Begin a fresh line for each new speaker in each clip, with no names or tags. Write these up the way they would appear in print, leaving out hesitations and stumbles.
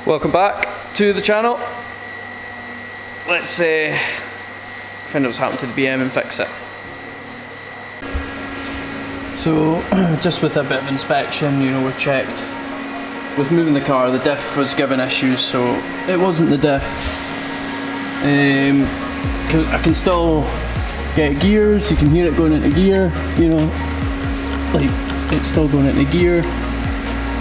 Welcome back to the channel. Let's find out what's happened to the BM and fix it. So just with a bit of inspection, you know, we're checked. With moving the car, the diff was giving issues, so it wasn't the diff. I can still get gears, you can hear it going into gear, you know, like it's still going into gear.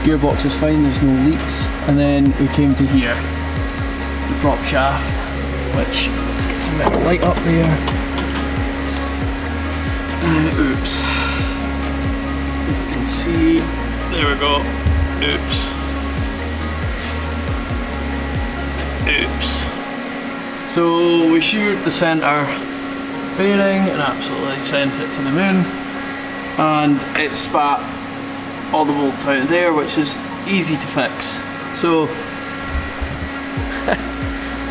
Gearbox is fine, there's no leaks. And then we came to here, the prop shaft, which, let's get some better light up there. Oops. If you can see, there we go. Oops. Oops. So we sheared the centre bearing and absolutely sent it to the moon. And it spat all the bolts out of there, which is easy to fix. So,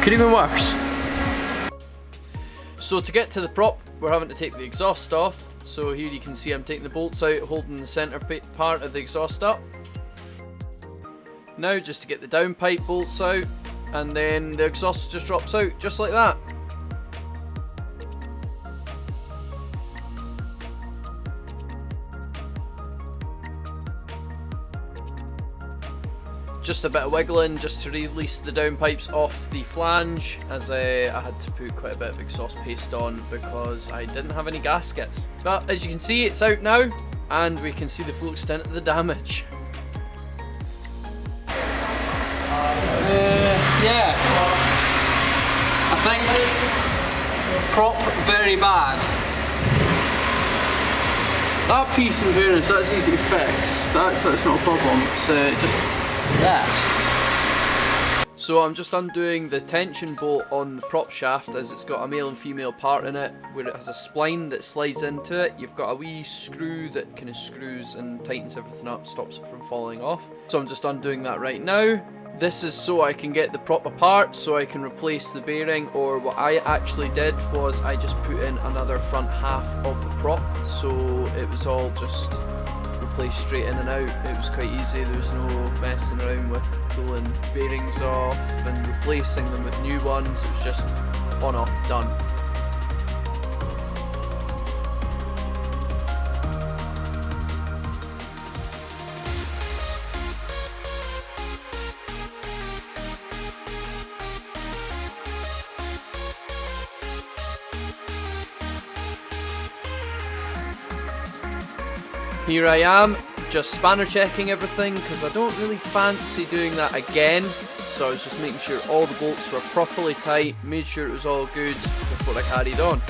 could even worse. So to get to the prop, we're having to take the exhaust off. So here you can see I'm taking the bolts out, holding the centre part of the exhaust up. Now just to get the downpipe bolts out, and then the exhaust just drops out, just like that. Just a bit of wiggling just to release the downpipes off the flange, as I had to put quite a bit of exhaust paste on because I didn't have any gaskets. But as you can see, it's out now, and we can see the full extent of the damage. Yeah, I think prop very bad. That piece in fairness, that's easy to fix. That's not a problem. It's just that. So I'm just undoing the tension bolt on the prop shaft, as it's got a male and female part in it, where it has a spline that slides into it. You've got a wee screw that kind of screws and tightens everything up, stops it from falling off. So I'm just undoing that right now. This is so I can get the prop apart, so I can replace the bearing, or what I actually did was I just put in another front half of the prop, so it was all just replaced straight in and out. It was quite easy, there was no messing around with pulling bearings off and replacing them with new ones. It was just on, off, done. Here I am, just spanner checking everything, because I don't really fancy doing that again. So I was just making sure all the bolts were properly tight, made sure it was all good before I carried on.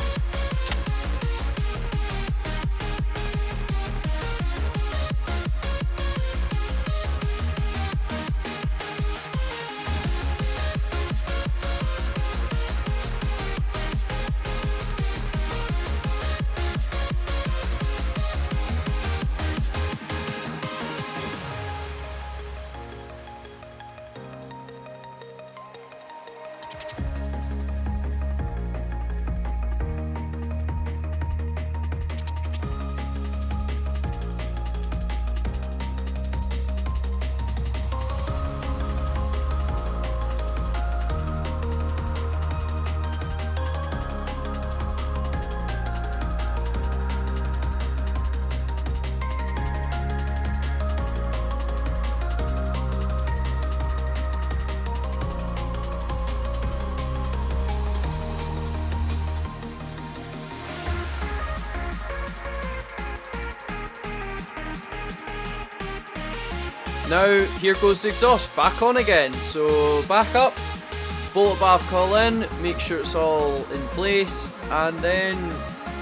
Now here goes the exhaust, back on again. So back up, bolt of alcohol in, make sure it's all in place, and then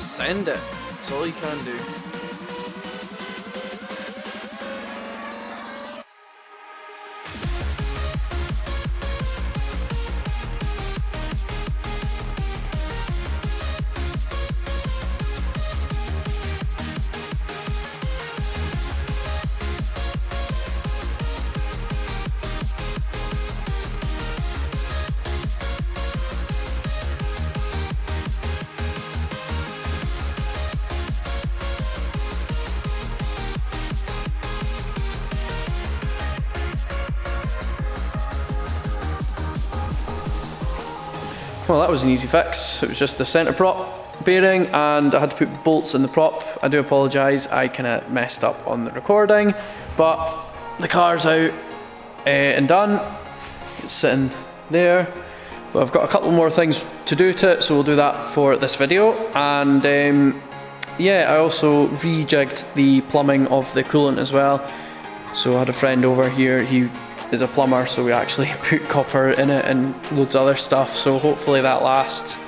send it. That's all you can do. well, that was an easy fix. It was just the centre prop bearing, and I had to put bolts in the prop. I do apologise, I kind of messed up on the recording, but the car's out and done. It's sitting there, but I've got a couple more things to do to it, so we'll do that for this video. And yeah, I also rejigged the plumbing of the coolant as well. So I had a friend over here, he is a plumber, so we actually put copper in it and loads of other stuff, so hopefully that lasts.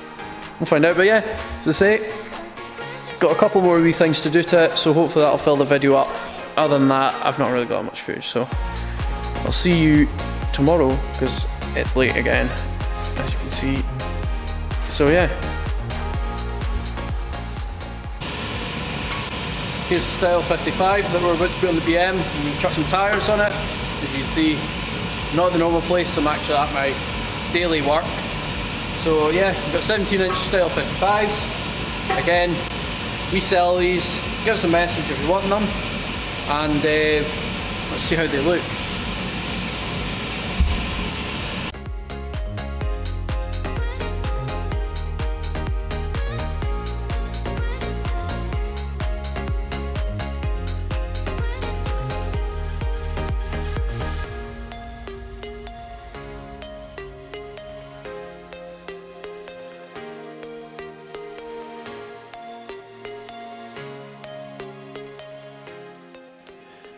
We'll find out, but yeah, as I say, got a couple more wee things to do to it, so hopefully that'll fill the video up. Other than that, I've not really got much footage, so I'll see you tomorrow, because it's late again, as you can see. So yeah. Here's the Style 55 that we're about to put on the BM. We chuck some tyres on it. As you can see, not the normal place, I'm actually at my daily work. So yeah, we've got 17-inch Style 55s. Again, we sell these. Give us a message if you want them, and let's see how they look.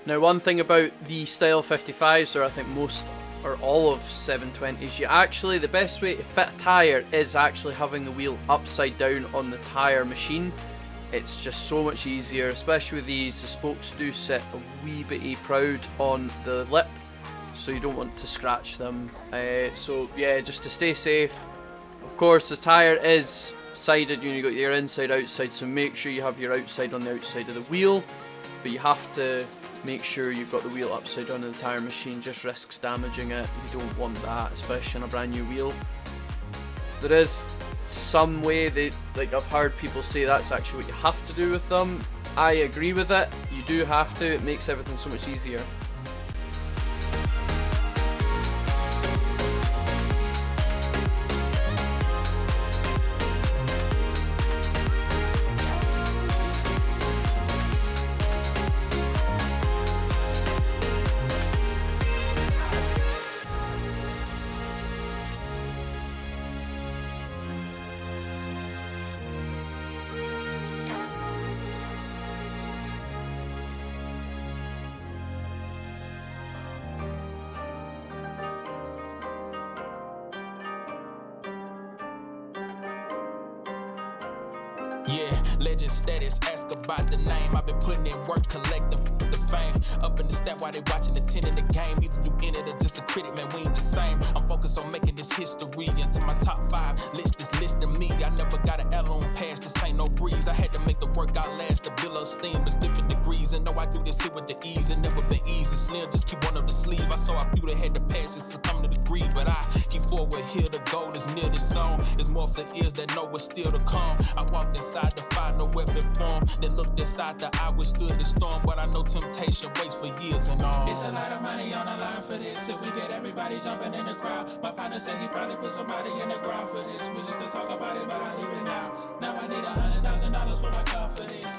Now, one thing about the Style 55s, or I think most or all of 720s, the best way to fit a tyre is actually having the wheel upside down on the tyre machine. It's just so much easier, especially with these. The spokes do sit a wee bit proud on the lip, so you don't want to scratch them. So yeah, just to stay safe. Of course, the tyre is sided, you got your inside outside, so make sure you have your outside on the outside of the wheel, but you have to make sure you've got the wheel upside down in the tyre machine, just risks damaging it. You don't want that, especially on a brand new wheel. There is some way that, like, I've heard people say that's actually what you have to do with them. I agree with it, you do have to, it makes everything so much easier.
Yeah, legend status, ask about the name. I've been putting in work, collecting the fame. Up in the stat while they watching the 10 in the game. Either you in it or just a critic, man, we ain't the same. I'm focused on making this history. Until my top 5 list is listing me. I never got an L on pass, this ain't no breeze. I had to make the workout last, the bill of steam. It's different degrees, and know I do this here with the ease. It never been easy, slim, just keep one up the sleeve. I saw a few that had the passion, succumb to the greed. But I keep forward here, the goal is near this song. It's more for ears that know what's still to come. I walked inside the fire, no weapon form. Then looked inside the eye, withstood the storm. But I know temptation waits for years and all. It's a lot of money on the line for this. If we get everybody jumping in the crowd. My partner said he probably put somebody in the ground for this. We used to talk about it, but I leave it now. Now I need $100,000 for my confidence.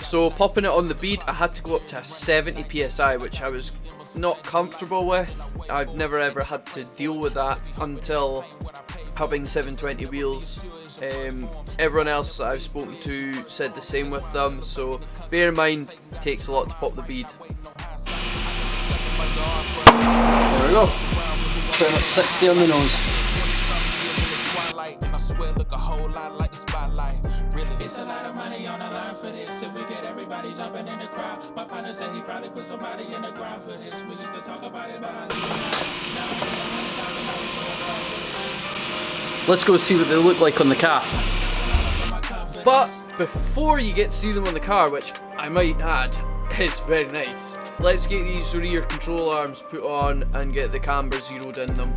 So popping it on the bead, I had to go up to a 70 psi, which I was not comfortable with. I've never ever had to deal with that until having 720 wheels. Everyone else that I've spoken to said the same with them, so bear in mind, it takes a lot to pop the bead. There we go, pretty much 60 on the nose.
And I swear look a whole lot like the spotlight. Really, it's a lot of money on the line for this. If we get everybody jumping in the crowd. My partner said he probably put somebody in the ground for this. We used to talk about it, but I leave it now.
Let's go see what they look like on the car. But before you get to see them on the car, which I might add is very nice, let's get these rear control arms put on and get the camber zeroed in them.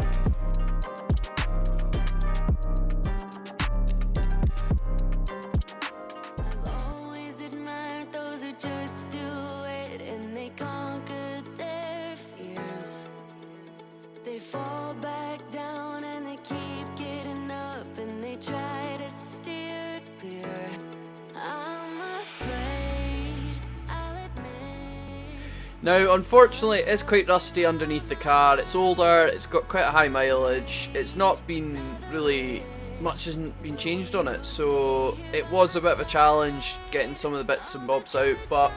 Now, unfortunately, it is quite rusty underneath the car. It's older, it's got quite a high mileage. It's not been really, much hasn't been changed on it, so it was a bit of a challenge getting some of the bits and bobs out, but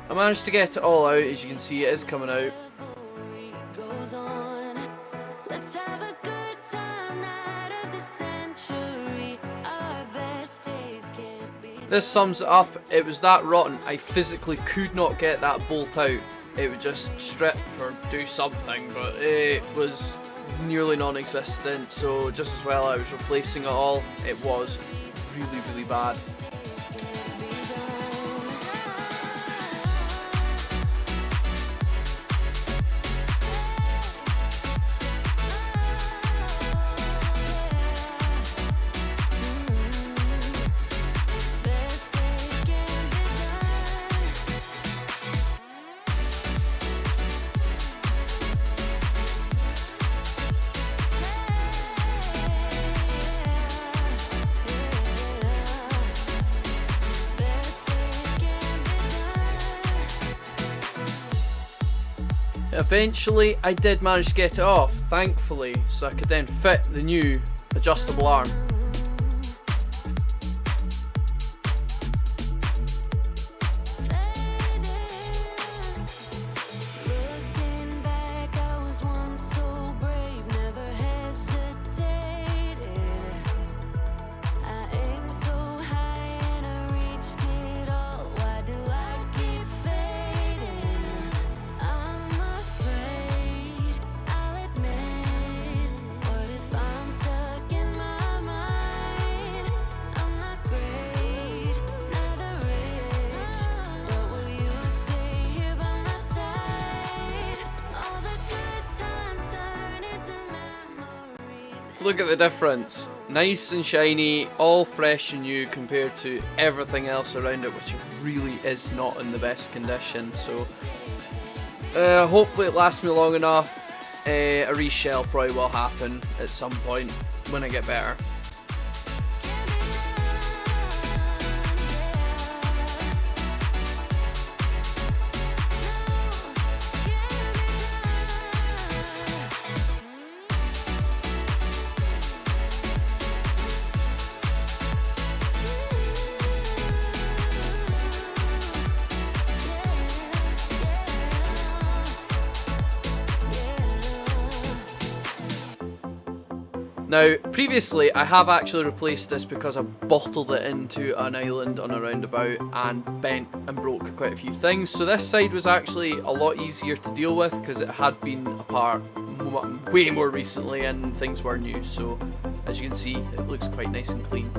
I managed to get it all out. As you can see, it is coming out. This sums it up. It was that rotten, I physically could not get that bolt out. It would just strip or do something, but it was nearly non-existent, so just as well I was replacing it all. It was really, really bad. Eventually, I did manage to get it off, thankfully, so I could then fit the new adjustable arm. Look at the difference. Nice and shiny, all fresh and new compared to everything else around it, which really is not in the best condition. So hopefully it lasts me long enough. A reshell probably will happen at some point when I get better. Now, previously I have actually replaced this because I bottled it into an island on a roundabout and bent and broke quite a few things. So this side was actually a lot easier to deal with because it had been apart way more recently and things were new. So as you can see, it looks quite nice and clean.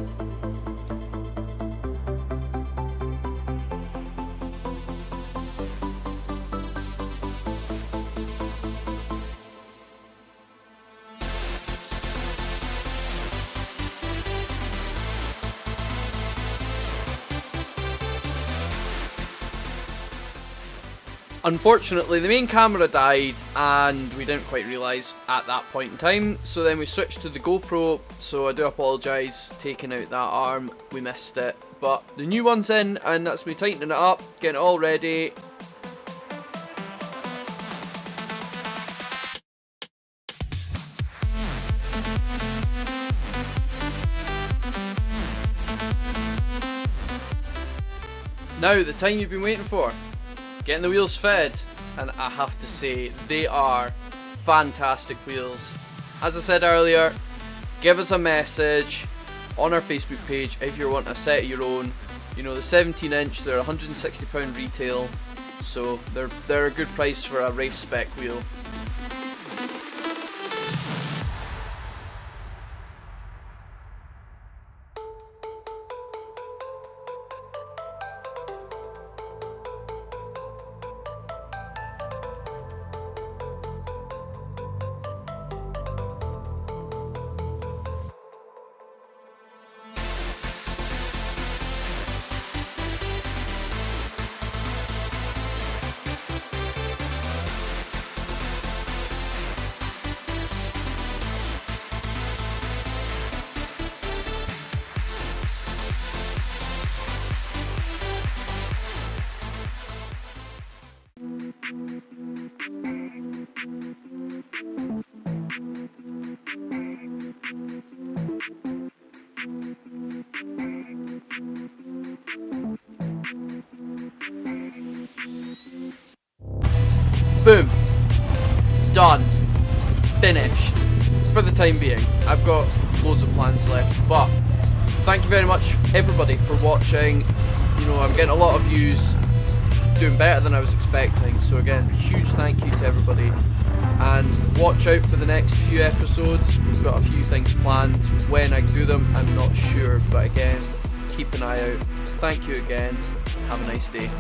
Unfortunately, the main camera died and we didn't quite realise at that point in time, so then we switched to the GoPro, so I do apologise taking out that arm, we missed it, but the new one's in and that's me tightening it up, getting it all ready. Now, the time you've been waiting for. Getting the wheels fitted, and I have to say they are fantastic wheels. As I said earlier, give us a message on our Facebook page if you want a set of your own. You know, the 17-inch, they're £160 retail, so they're a good price for a race spec wheel. Boom. Done. Finished. For the time being. I've got loads of plans left, but thank you very much everybody for watching. You know, I'm getting a lot of views, doing better than I was expecting, so again, huge thank you to everybody, and watch out for the next few episodes. We've got a few things planned. When I do them, I'm not sure, but again, keep an eye out. Thank you again. Have a nice day.